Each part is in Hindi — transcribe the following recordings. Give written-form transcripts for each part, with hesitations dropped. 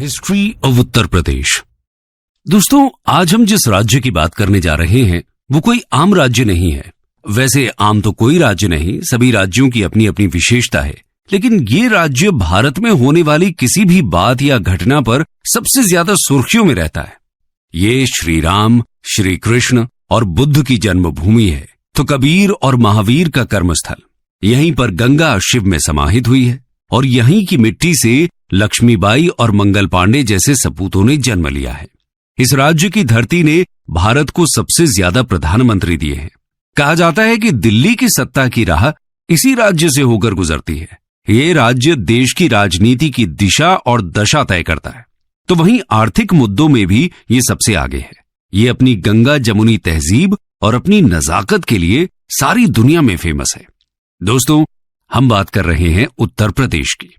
History of Uttar Pradesh. दोस्तों, आज हम जिस राज्य की बात करने जा रहे हैं वो कोई आम राज्य नहीं है। वैसे आम तो कोई राज्य नहीं, सभी राज्यों की अपनी अपनी विशेषता है, लेकिन ये राज्य भारत में होने वाली किसी भी बात या घटना पर सबसे ज्यादा सुर्खियों में रहता है। ये श्री राम, श्री कृष्ण और बुद्ध की जन्मभूमि है, तो कबीर और महावीर का कर्मस्थल। यहीं पर गंगा शिव में समाहित हुई है और यहीं की मिट्टी से लक्ष्मीबाई और मंगल पांडे जैसे सपूतों ने जन्म लिया है। इस राज्य की धरती ने भारत को सबसे ज्यादा प्रधानमंत्री दिए हैं। कहा जाता है कि दिल्ली की सत्ता की राह इसी राज्य से होकर गुजरती है। ये राज्य देश की राजनीति की दिशा और दशा तय करता है। तो वहीं आर्थिक मुद्दों में भी ये सबसे आगे है। ये अपनी गंगा जमुनी तहजीब और अपनी नजाकत के लिए सारी दुनिया में फेमस है। दोस्तों, हम बात कर रहे हैं उत्तर प्रदेश की।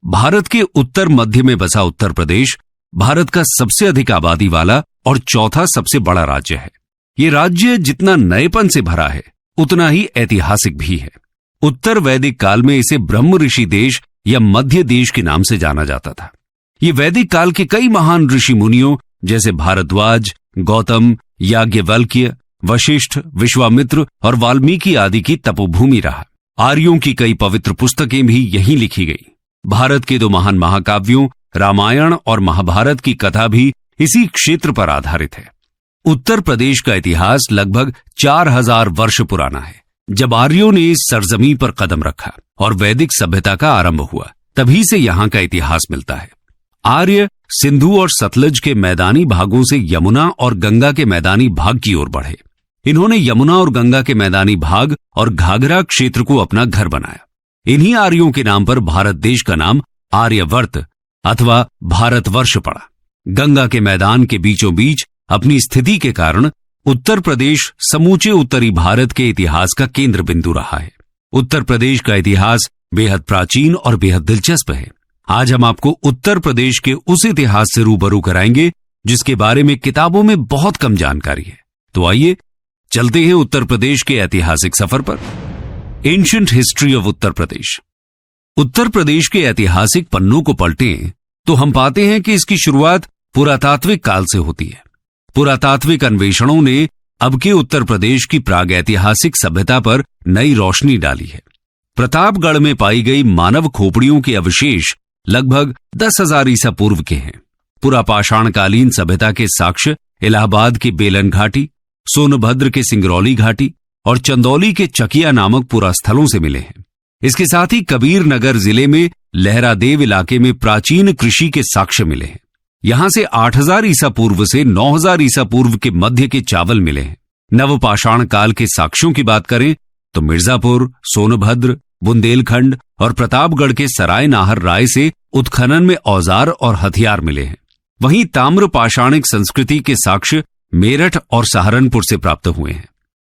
भारत के उत्तर मध्य में बसा उत्तर प्रदेश भारत का सबसे अधिक आबादी वाला और चौथा सबसे बड़ा राज्य है। ये राज्य जितना नएपन से भरा है उतना ही ऐतिहासिक भी है। उत्तर वैदिक काल में इसे ब्रह्म ऋषि देश या मध्य देश के नाम से जाना जाता था। ये वैदिक काल के कई महान ऋषि मुनियों जैसे भारद्वाज, गौतम, याज्ञवल्क्य, वशिष्ठ, विश्वामित्र और वाल्मीकि आदि की तपोभूमि रहा। आर्यों की कई पवित्र पुस्तकें भी यहीं लिखी गई। भारत के दो महान महाकाव्यों रामायण और महाभारत की कथा भी इसी क्षेत्र पर आधारित है। उत्तर प्रदेश का इतिहास लगभग 4000 वर्ष पुराना है। जब आर्यों ने इस सरजमीन पर कदम रखा और वैदिक सभ्यता का आरंभ हुआ, तभी से यहां का इतिहास मिलता है। आर्य सिंधु और सतलज के मैदानी भागों से यमुना और गंगा के मैदानी भाग की ओर बढ़े। इन्होंने यमुना और गंगा के मैदानी भाग और घाघरा क्षेत्र को अपना घर बनाया। इन्हीं आर्यों के नाम पर भारत देश का नाम आर्यवर्त अथवा भारतवर्ष पड़ा। गंगा के मैदान के बीचों बीच अपनी स्थिति के कारण उत्तर प्रदेश समूचे उत्तरी भारत के इतिहास का केंद्र बिंदु रहा है। उत्तर प्रदेश का इतिहास बेहद प्राचीन और बेहद दिलचस्प है। आज हम आपको उत्तर प्रदेश के उस इतिहास से रूबरू कराएंगे जिसके बारे में किताबों में बहुत कम जानकारी है। तो आइए चलते हैं उत्तर प्रदेश के ऐतिहासिक सफर पर। Ancient history of Uttar Pradesh. Uttar Pradesh के ऐतिहासिक पन्नों को पलटें तो हम पाते हैं कि इसकी शुरुआत पुरातात्विक काल से होती है। पुरातात्विक अन्वेषणों ने अब के उत्तर प्रदेश की प्रागैतिहासिक सभ्यता पर नई रोशनी डाली है। प्रतापगढ़ में पाई गई मानव खोपड़ियों के अवशेष लगभग 10,000 ईसा पूर्व के हैं। पुरापाषाणकालीन सभ्यता के साक्ष्य इलाहाबाद के बेलन घाटी, सोनभद्र के सिंगरौली घाटी और चंदौली के चकिया नामक पुरास्थलों से मिले हैं। इसके साथ ही कबीर नगर जिले में लहरादेव इलाके में प्राचीन कृषि के साक्ष्य मिले हैं। यहां से 8000 ईसा पूर्व से 9000 ईसा पूर्व के मध्य के चावल मिले हैं। नवपाषाण काल के साक्ष्यों की बात करें तो मिर्जापुर, सोनभद्र, बुंदेलखंड और प्रतापगढ़ के सराय नाहर राय से उत्खनन में औजार और हथियार मिले हैं। वहीं ताम्र पाषाणिक संस्कृति के साक्ष्य मेरठ और सहारनपुर से प्राप्त हुए हैं।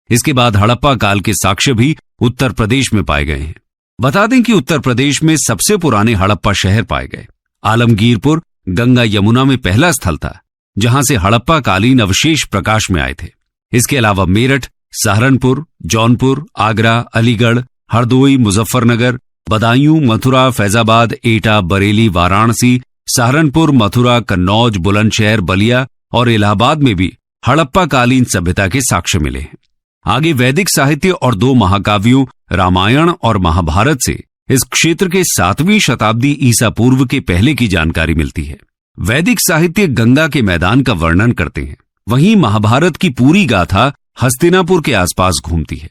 इसके बाद हड़प्पा काल के साक्ष्य भी उत्तर प्रदेश में पाए गए हैं। बता दें कि उत्तर प्रदेश में सबसे पुराने हड़प्पा शहर पाए गए। आलमगीरपुर गंगा यमुना में पहला स्थल था जहां से हड़प्पा कालीन अवशेष प्रकाश में आए थे। इसके अलावा मेरठ, सहारनपुर, जौनपुर, आगरा, अलीगढ़, हरदोई, मुजफ्फरनगर, बदायूं, मथुरा, फैजाबाद, एटा, बरेली, वाराणसी, सहारनपुर, मथुरा, कन्नौज, बुलंदशहर, बलिया और इलाहाबाद में भी हड़प्पा कालीन सभ्यता के साक्ष्य मिले हैं। आगे वैदिक साहित्य और दो महाकाव्यों रामायण और महाभारत से इस क्षेत्र के 7वीं शताब्दी ईसा पूर्व के पहले की जानकारी मिलती है। वैदिक साहित्य गंगा के मैदान का वर्णन करते हैं, वहीं महाभारत की पूरी गाथा हस्तिनापुर के आसपास घूमती है,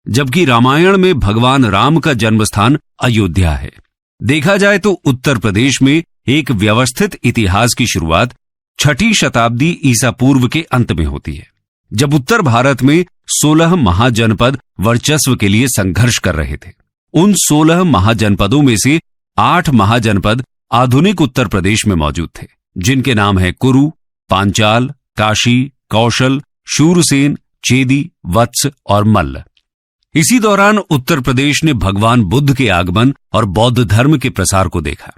जबकि रामायण में भगवान राम का जन्मस्थान अयोध्या है। देखा जाए तो उत्तर प्रदेश में एक व्यवस्थित इतिहास की शुरुआत 6ठी शताब्दी ईसा पूर्व के अंत में होती है, जब उत्तर भारत में 16 महाजनपद वर्चस्व के लिए संघर्ष कर रहे थे। उन 16 महाजनपदों में से 8 महाजनपद आधुनिक उत्तर प्रदेश में मौजूद थे, जिनके नाम है कुरु, पांचाल, काशी, कौशल, शूरसेन, चेदी, वत्स और मल्ल। इसी दौरान उत्तर प्रदेश ने भगवान बुद्ध के आगमन और बौद्ध धर्म के प्रसार को देखा।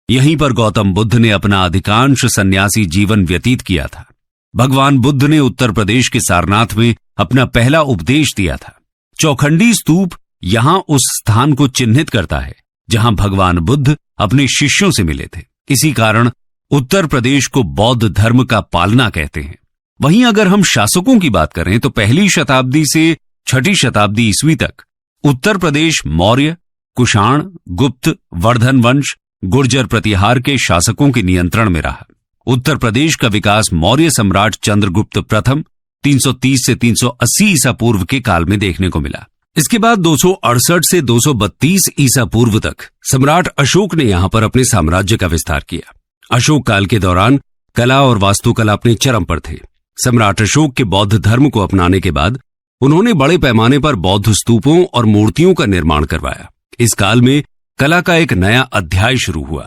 यहीं पर गौतम बुद्ध ने अपना अधिकांश सन्यासी जीवन व्यतीत किया था। भगवान बुद्ध ने उत्तर प्रदेश के सारनाथ में अपना पहला उपदेश दिया था। चौखंडी स्तूप यहां उस स्थान को चिन्हित करता है जहां भगवान बुद्ध अपने शिष्यों से मिले थे। इसी कारण उत्तर प्रदेश को बौद्ध धर्म का पालना कहते हैं। वहीं अगर हम शासकों की बात करें तो पहली शताब्दी से छठी शताब्दी ईस्वी तक उत्तर प्रदेश मौर्य, कुषाण, गुप्त, वर्धन वंश, गुर्जर प्रतिहार के शासकों के नियंत्रण में रहा। उत्तर प्रदेश का विकास मौर्य सम्राट चंद्रगुप्त प्रथम 330 से 380 ईसा पूर्व के काल में देखने को मिला। इसके बाद 268 से 232 ईसा पूर्व तक सम्राट अशोक ने यहां पर अपने साम्राज्य का विस्तार किया। अशोक काल के दौरान कला और वास्तुकला अपने चरम पर थे। सम्राट अशोक के बौद्ध धर्म को अपनाने के बाद उन्होंने बड़े पैमाने पर बौद्ध स्तूपों और मूर्तियों का निर्माण करवाया। इस काल में कला का एक नया अध्याय शुरू हुआ।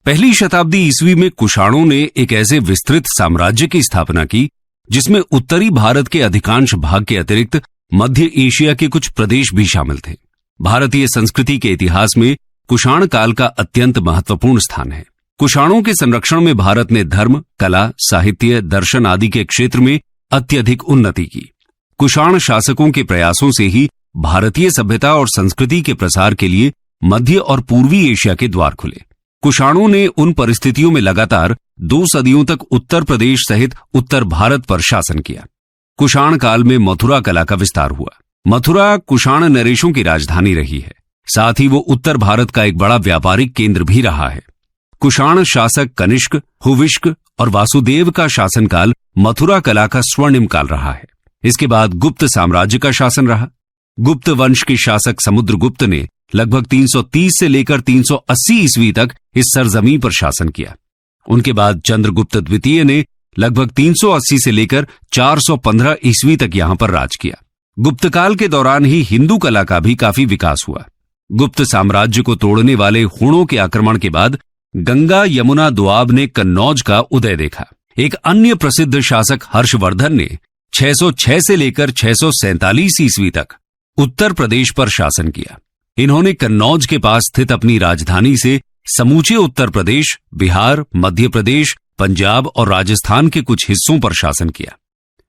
पहली शताब्दी ईस्वी में कुषाणों ने एक ऐसे विस्तृत साम्राज्य की स्थापना की जिसमें उत्तरी भारत के अधिकांश भाग के अतिरिक्त मध्य एशिया के कुछ प्रदेश भी शामिल थे। भारतीय संस्कृति के इतिहास में कुषाण काल का अत्यंत महत्वपूर्ण स्थान है। कुषाणों के संरक्षण में भारत ने धर्म, कला, साहित्य, दर्शन आदि के क्षेत्र में अत्यधिक उन्नति की। कुषाण शासकों के प्रयासों से ही भारतीय सभ्यता और संस्कृति के प्रसार के लिए मध्य और पूर्वी एशिया के द्वार खुले। कुषाणों ने उन परिस्थितियों में लगातार 2 सदियों तक उत्तर प्रदेश सहित उत्तर भारत पर शासन किया। कुषाण काल में मथुरा कला का विस्तार हुआ। मथुरा कुषाण नरेशों की राजधानी रही है। साथ ही वो उत्तर भारत का एक बड़ा व्यापारिक केंद्र भी रहा है। कुषाण शासक कनिष्क, हुविष्क और वासुदेव का शासनकाल मथुरा कला का स्वर्णिम काल रहा है। इसके बाद गुप्त साम्राज्य का शासन रहा। गुप्त वंश के शासक समुद्रगुप्त ने लगभग 330 से लेकर 380 ईस्वी तक इस सरजमीन पर शासन किया। उनके बाद चंद्रगुप्त द्वितीय ने लगभग 380 से लेकर 415 ईस्वी तक यहां पर राज किया। गुप्त काल के दौरान ही हिंदू कला का भी काफी विकास हुआ। गुप्त साम्राज्य को तोड़ने वाले हूणों के आक्रमण के बाद गंगा यमुना दोआब ने कन्नौज का उदय देखा। एक अन्य प्रसिद्ध शासक हर्षवर्धन ने 606 से लेकर 647 ईस्वी तक उत्तर प्रदेश पर शासन किया। इन्होंने कन्नौज के पास स्थित अपनी राजधानी से समूचे उत्तर प्रदेश, बिहार, मध्य प्रदेश, पंजाब और राजस्थान के कुछ हिस्सों पर शासन किया।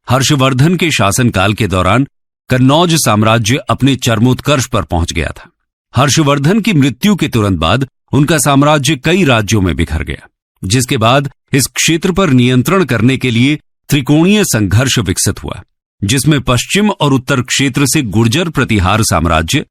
हर्षवर्धन के शासनकाल के दौरान कन्नौज साम्राज्य अपने चरमोत्कर्ष पर पहुंच गया था। हर्षवर्धन की मृत्यु के तुरंत बाद उनका साम्राज्य कई राज्यों में बिखर गया, जिसके बाद इस क्षेत्र पर नियंत्रण करने के लिए त्रिकोणीय संघर्ष विकसित हुआ, जिसमें पश्चिम और उत्तर क्षेत्र से गुर्जर प्रतिहार साम्राज्य,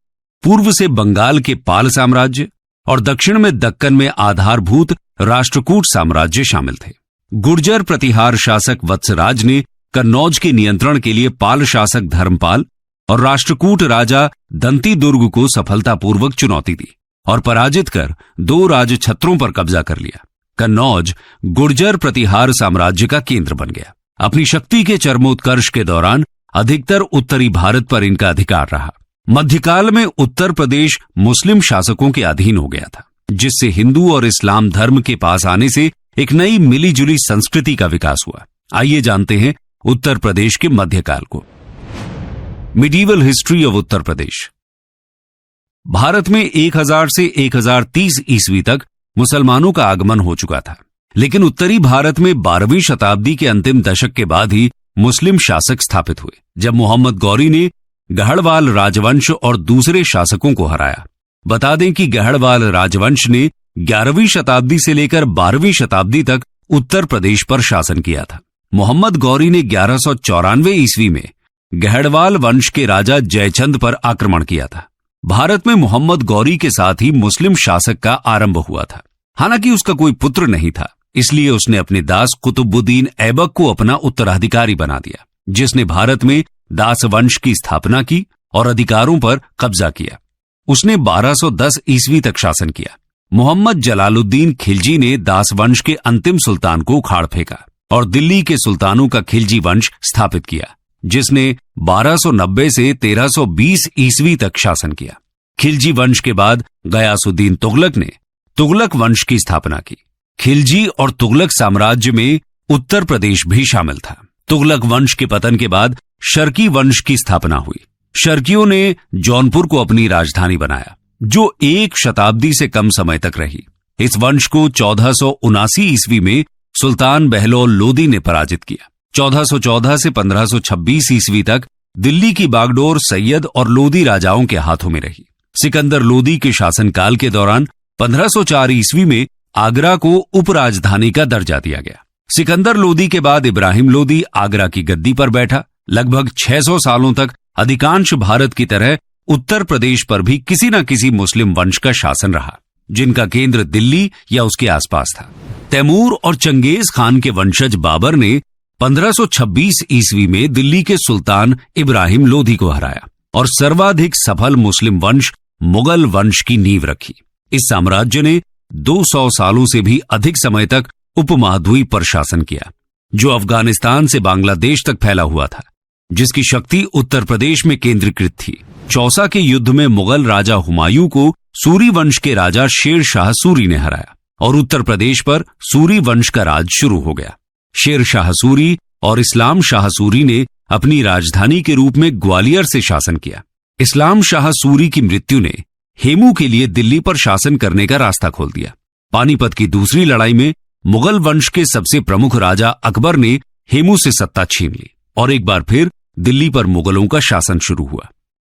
पूर्व से बंगाल के पाल साम्राज्य और दक्षिण में दक्कन में आधारभूत राष्ट्रकूट साम्राज्य शामिल थे। गुर्जर प्रतिहार शासक वत्सराज ने कन्नौज के नियंत्रण के लिए पाल शासक धर्मपाल और राष्ट्रकूट राजा दंती दुर्ग को सफलतापूर्वक चुनौती दी और पराजित कर 2 राजछत्रों पर कब्जा कर लिया। कन्नौज गुर्जर प्रतिहार साम्राज्य का केंद्र बन गया। अपनी शक्ति के चरमोत्कर्ष के दौरान अधिकतर उत्तरी भारत पर इनका अधिकार रहा। मध्यकाल में उत्तर प्रदेश मुस्लिम शासकों के अधीन हो गया था, जिससे हिंदू और इस्लाम धर्म के पास आने से एक नई मिलीजुली संस्कृति का विकास हुआ। आइए जानते हैं उत्तर प्रदेश के मध्यकाल को। Medieval history of Uttar Pradesh. Bharat में 1000 से 1030 ईस्वी तक मुसलमानों का आगमन हो चुका था, लेकिन उत्तरी भारत में 12वीं शताब्दी के अंतिम दशक के बाद ही मुस्लिम शासक स्थापित हुए, जब मोहम्मद गौरी ने गढ़वाल राजवंश और दूसरे शासकों को हराया। बता दें कि गढ़वाल राजवंश ने 11वीं शताब्दी से लेकर 12वीं शताब्दी तक उत्तर प्रदेश पर शासन किया था। मोहम्मद गौरी ने 1194 ईस्वी में गढ़वाल वंश के राजा जयचंद पर आक्रमण किया था। भारत में मोहम्मद गौरी के साथ ही मुस्लिम शासक का आरंभ हुआ था। हालांकि उसका कोई पुत्र नहीं था, इसलिए उसने अपने दास कुतुबुद्दीन ऐबक को अपना उत्तराधिकारी बना दिया, जिसने भारत में दास वंश की स्थापना की और अधिकारों पर कब्जा किया। उसने 1210 ईस्वी तक शासन किया। मोहम्मद जलालुद्दीन खिलजी ने दास वंश के अंतिम सुल्तान को उखाड़ फेंका और दिल्ली के सुल्तानों का खिलजी वंश स्थापित किया, जिसने 1290 से 1320 ईस्वी तक शासन किया। खिलजी वंश के बाद गयासुद्दीन तुगलक ने तुगलक वंश की स्थापना की। खिलजी और तुगलक साम्राज्य में उत्तर प्रदेश भी शामिल था। तुगलक वंश के पतन के बाद शर्की वंश की स्थापना हुई। शर्कियों ने जौनपुर को अपनी राजधानी बनाया, जो 1 शताब्दी से कम समय तक रही। इस वंश को 1479 ईस्वी में सुल्तान बहलोल लोदी ने पराजित किया। 1414 से 1526 ईस्वी तक दिल्ली की बागडोर सैयद और लोदी राजाओं के हाथों में रही। सिकंदर लोदी के शासनकाल के दौरान 1504 ईस्वी में आगरा को उपराजधानी का दर्जा दिया गया। सिकंदर लोदी के बाद इब्राहिम लोदी आगरा की गद्दी पर बैठा। लगभग 600 सालों तक अधिकांश भारत की तरह उत्तर प्रदेश पर भी किसी न किसी मुस्लिम वंश का शासन रहा, जिनका केंद्र दिल्ली या उसके आसपास था। तैमूर और चंगेज खान के वंशज बाबर ने 1526 ईस्वी में दिल्ली के सुल्तान इब्राहिम लोदी को हराया और सर्वाधिक सफल मुस्लिम वंश मुगल वंश की नींव रखी। इस साम्राज्य ने 200 सालों से भी अधिक समय तक उपमहाद्वीप पर शासन किया, जो अफगानिस्तान से बांग्लादेश तक फैला हुआ था, जिसकी शक्ति उत्तर प्रदेश में केंद्रीकृत थी। चौसा के युद्ध में मुगल राजा हुमायूं को सूरी वंश के राजा शेर शाह सूरी ने हराया और उत्तर प्रदेश पर सूरी वंश का राज शुरू हो गया। शेर शाह सूरी और इस्लाम शाह सूरी ने अपनी राजधानी के रूप में ग्वालियर से शासन किया। इस्लाम शाह सूरी की मृत्यु ने हेमू के लिए दिल्ली पर शासन करने का रास्ता खोल दिया। पानीपत की दूसरी लड़ाई में मुगल वंश के सबसे प्रमुख राजा अकबर ने हेमू से सत्ता छीन ली और एक बार फिर दिल्ली पर मुगलों का शासन शुरू हुआ।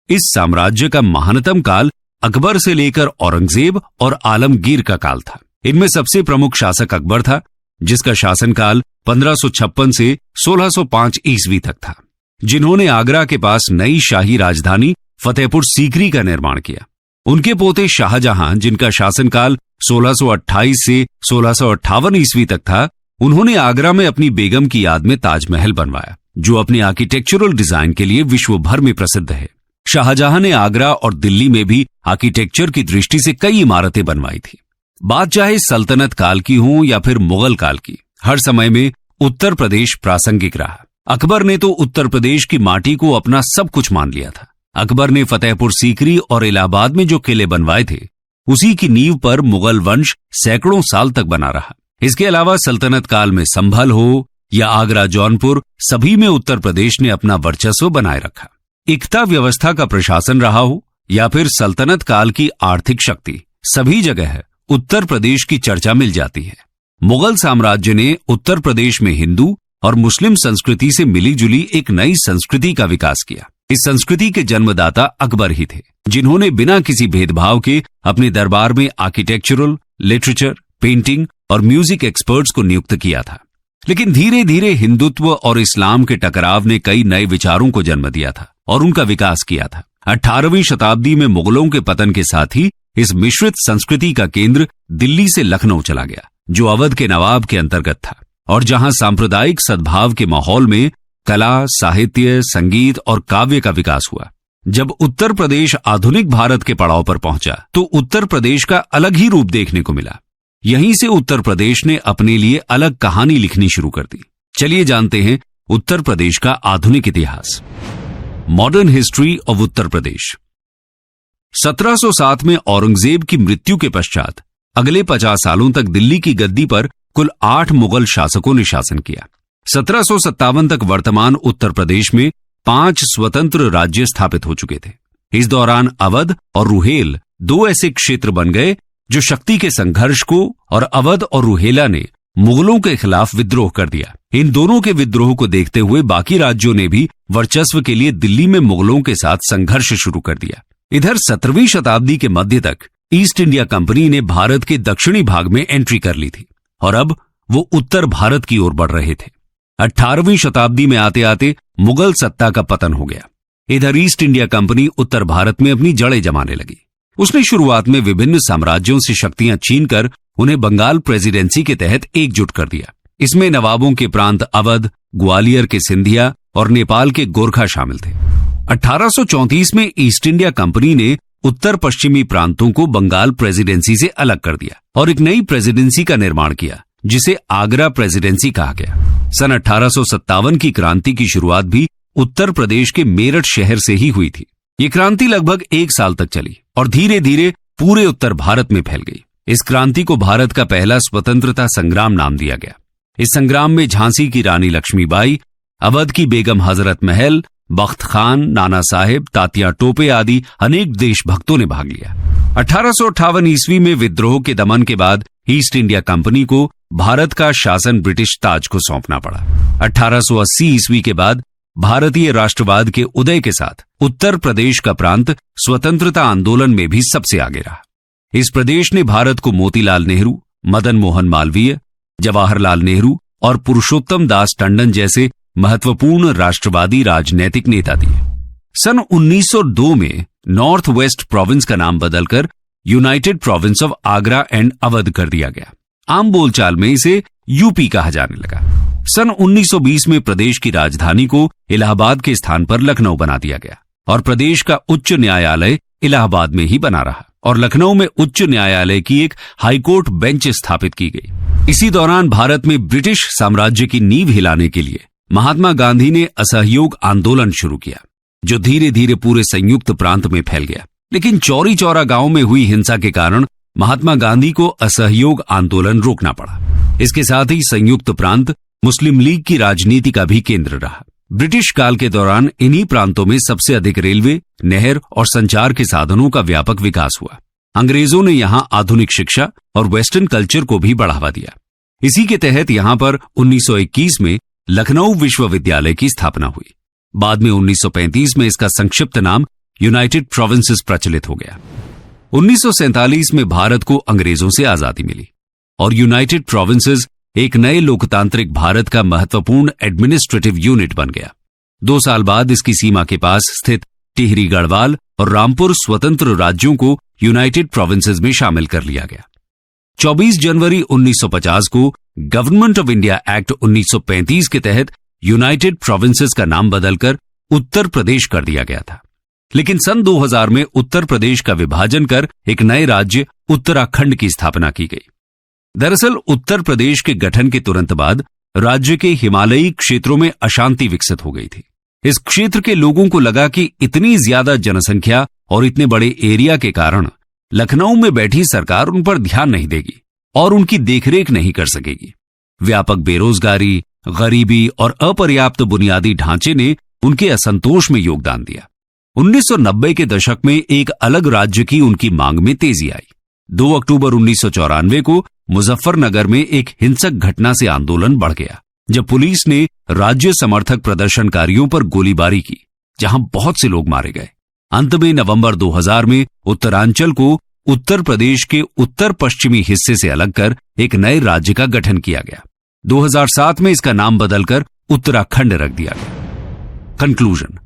इस साम्राज्य का महानतम काल अकबर से लेकर औरंगजेब और आलमगीर का काल था। इनमें सबसे प्रमुख शासक अकबर था, जिसका शासनकाल 1556 से 1605 ईस्वी तक था, जिन्होंने आगरा के पास नई शाही राजधानी फतेहपुर सीकरी का निर्माण किया। उनके पोते शाहजहां, जिनका शासनकाल 1628 से 1658 ईस्वी तक था, उन्होंने आगरा में अपनी बेगम की याद में ताजमहल बनवाया, जो अपने आर्किटेक्चरल डिजाइन के लिए विश्व भर में प्रसिद्ध है। शाहजहां ने आगरा और दिल्ली में भी आर्किटेक्चर की दृष्टि से कई इमारतें बनवाई थी। बात चाहे सल्तनत काल की हो या फिर मुगल काल की, हर समय में उत्तर प्रदेश प्रासंगिक रहा। अकबर ने तो उत्तर प्रदेश की माटी को अपना सब कुछ मान लिया था। अकबर ने फतेहपुर सीकरी और इलाहाबाद में जो किले बनवाए थे, उसी की नींव पर मुगल वंश सैकड़ों साल तक बना रहा। इसके अलावा सल्तनत काल में संभल हो या आगरा जौनपुर, सभी में उत्तर प्रदेश ने अपना वर्चस्व बनाए रखा। इक्ता व्यवस्था का प्रशासन रहा हो या फिर सल्तनत काल की आर्थिक शक्ति, सभी जगह उत्तर प्रदेश की चर्चा मिल जाती है। मुगल साम्राज्य ने उत्तर प्रदेश में हिंदू और मुस्लिम संस्कृति से मिली जुली एक नई संस्कृति का विकास किया। इस संस्कृति के जन्मदाता अकबर ही थे, जिन्होंने बिना किसी भेदभाव के अपने दरबार में आर्किटेक्चरल, लिटरेचर, पेंटिंग और म्यूजिक एक्सपर्ट्स को नियुक्त किया था। लेकिन धीरे धीरे हिंदुत्व और इस्लाम के टकराव ने कई नए विचारों को जन्म दिया था और उनका विकास किया था। 18वीं शताब्दी में मुगलों के पतन के साथ ही इस मिश्रित संस्कृति का केंद्र दिल्ली से लखनऊ चला गया, जो अवध के नवाब के अंतर्गत था और जहां सांप्रदायिक सद्भाव के माहौल में कला, साहित्य, संगीत और काव्य का विकास हुआ। जब उत्तर प्रदेश आधुनिक भारत के पड़ाव पर पहुंचा, तो उत्तर प्रदेश का अलग ही रूप देखने को मिला। यहीं से उत्तर प्रदेश ने अपने लिए अलग कहानी लिखनी शुरू कर दी। चलिए जानते हैं उत्तर प्रदेश का आधुनिक इतिहास। Modern history of Uttar Pradesh. 1707 में औरंगजेब की मृत्यु के पश्चात अगले 50 सालों तक दिल्ली की गद्दी पर कुल 8 मुगल शासकों ने शासन किया। 1757 तक वर्तमान उत्तर प्रदेश में 5 स्वतंत्र राज्य स्थापित हो चुके थे। इस दौरान अवध और रुहेल 2 ऐसे क्षेत्र बन गए जो शक्ति के संघर्ष को, और अवध और रुहेला ने मुगलों के खिलाफ विद्रोह कर दिया। इन दोनों के विद्रोह को देखते हुए बाकी राज्यों ने भी वर्चस्व के लिए दिल्ली में मुगलों के साथ संघर्ष शुरू कर दिया। इधर 17वीं शताब्दी के मध्य तक ईस्ट इंडिया कंपनी ने भारत के दक्षिणी भाग में एंट्री कर ली थी और अब वो उत्तर भारत की ओर बढ़ रहे थे। 18वीं शताब्दी में आते आते मुगल सत्ता का पतन हो गया। इधर ईस्ट इंडिया कंपनी उत्तर भारत में अपनी जड़ें जमाने लगी। उसने शुरुआत में विभिन्न साम्राज्यों से शक्तियां छीनकर उन्हें बंगाल प्रेसिडेंसी के तहत एकजुट कर दिया। इसमें नवाबों के प्रांत अवध, ग्वालियर के सिंधिया और नेपाल के गोरखा शामिल थे। 1834 में ईस्ट इंडिया कंपनी ने उत्तर पश्चिमी प्रांतों को बंगाल प्रेसिडेंसी से अलग कर दिया और एक नई प्रेसिडेंसी का निर्माण किया, जिसे आगरा प्रेसिडेंसी कहा गया। सन 1857 की क्रांति की शुरुआत भी उत्तर प्रदेश के मेरठ शहर से ही हुई थी। ये क्रांति लगभग 1 साल तक चली और धीरे धीरे पूरे उत्तर भारत में फैल गई। इस क्रांति को भारत का पहला स्वतंत्रता संग्राम नाम दिया गया। इस संग्राम में झांसी की रानी लक्ष्मीबाई, अवध की बेगम हजरत महल, बख्त खान, नाना साहेब, तात्या टोपे आदि अनेक देशभक्तों ने भाग लिया। 1858 ईस्वी में विद्रोह के दमन के बाद ईस्ट इंडिया कंपनी को भारत का शासन ब्रिटिश ताज को सौंपना पड़ा। 1880 ईस्वी के बाद भारतीय राष्ट्रवाद के उदय के साथ उत्तर प्रदेश का प्रांत स्वतंत्रता आंदोलन में भी सबसे आगे रहा। इस प्रदेश ने भारत को मोतीलाल नेहरू, मदन मोहन मालवीय, जवाहरलाल नेहरू और पुरुषोत्तम दास टंडन जैसे महत्वपूर्ण राष्ट्रवादी राजनैतिक नेता दिए। सन 1902 में नॉर्थ वेस्ट प्रोविंस का नाम बदलकर United province of Agra and Awadh कर दिया गया। आम बोलचाल में इसे यूपी कहा जाने लगा। सन 1920 में प्रदेश की राजधानी को इलाहाबाद के स्थान पर लखनऊ बना दिया गया और प्रदेश का उच्च न्यायालय इलाहाबाद में ही बना रहा और लखनऊ में उच्च न्यायालय की एक हाईकोर्ट बेंच स्थापित की गई। इसी दौरान भारत में ब्रिटिश साम्राज्य की नींव हिलाने के लिए महात्मा गांधी ने असहयोग आंदोलन शुरू किया, जो धीरे धीरे पूरे संयुक्त प्रांत में फैल गया। लेकिन चौरी चौरा गांव में हुई हिंसा के कारण महात्मा गांधी को असहयोग आंदोलन रोकना पड़ा। इसके साथ ही संयुक्त प्रांत मुस्लिम लीग की राजनीति का भी केंद्र रहा। ब्रिटिश काल के दौरान इन्हीं प्रांतों में सबसे अधिक रेलवे, नहर और संचार के साधनों का व्यापक विकास हुआ। अंग्रेजों ने यहां आधुनिक शिक्षा और वेस्टर्न कल्चर को भी बढ़ावा दिया। इसी के तहत यहां पर 1921 में लखनऊ विश्वविद्यालय की स्थापना हुई। बाद में 1935 में इसका संक्षिप्त नाम यूनाइटेड प्रोविंसेस प्रचलित हो गया। 1947 में भारत को अंग्रेजों से आजादी मिली और यूनाइटेड प्रोविंसेस एक नए लोकतांत्रिक भारत का महत्वपूर्ण एडमिनिस्ट्रेटिव यूनिट बन गया। 2 साल बाद इसकी सीमा के पास स्थित टिहरी गढ़वाल और रामपुर स्वतंत्र राज्यों को यूनाइटेड प्रोविंसेस में शामिल कर लिया गया। 24 जनवरी 1950 को गवर्नमेंट ऑफ इंडिया एक्ट 1935 के तहत यूनाइटेड प्रोविंसेस का नाम बदलकर उत्तर प्रदेश कर दिया गया था। लेकिन सन 2000 में उत्तर प्रदेश का विभाजन कर एक नए राज्य उत्तराखंड की स्थापना की गई। दरअसल उत्तर प्रदेश के गठन के तुरंत बाद राज्य के हिमालयी क्षेत्रों में अशांति विकसित हो गई थी। इस क्षेत्र के लोगों को लगा कि इतनी ज्यादा जनसंख्या और इतने बड़े एरिया के कारण लखनऊ में बैठी सरकार उन पर ध्यान नहीं देगी और उनकी देखरेख नहीं कर सकेगी। व्यापक बेरोजगारी, गरीबी और अपर्याप्त बुनियादी ढांचे ने उनके असंतोष में योगदान दिया। 1990 के दशक में एक अलग राज्य की उनकी मांग में तेजी आई। 2 अक्टूबर 1994 को मुजफ्फरनगर में एक हिंसक घटना से आंदोलन बढ़ गया, जब पुलिस ने राज्य समर्थक प्रदर्शनकारियों पर गोलीबारी की, जहां बहुत से लोग मारे गए। अंत में नवंबर 2000 में उत्तरांचल को उत्तर प्रदेश के उत्तर पश्चिमी हिस्से से अलग कर एक नए राज्य का गठन किया गया। 2007 में इसका नाम बदलकर उत्तराखंड रख दिया गया। कंक्लूजन।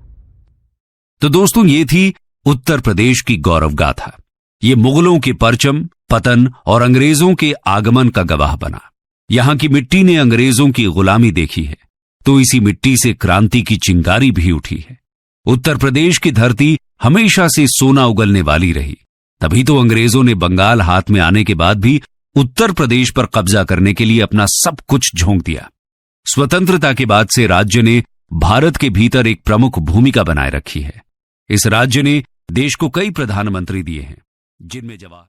तो दोस्तों, ये थी उत्तर प्रदेश की गौरव गाथा। ये मुगलों के परचम, पतन और अंग्रेजों के आगमन का गवाह बना। यहां की मिट्टी ने अंग्रेजों की गुलामी देखी है, तो इसी मिट्टी से क्रांति की चिंगारी भी उठी है। उत्तर प्रदेश की धरती हमेशा से सोना उगलने वाली रही। तभी तो अंग्रेजों ने बंगाल हाथ में आने के बाद भी उत्तर प्रदेश पर कब्जा करने के लिए अपना सब कुछ झोंक दिया। स्वतंत्रता के बाद से राज्य ने भारत के भीतर एक प्रमुख भूमिका बनाए रखी है। इस राज्य ने देश को कई प्रधानमंत्री दिए हैं, जिनमें जवाहर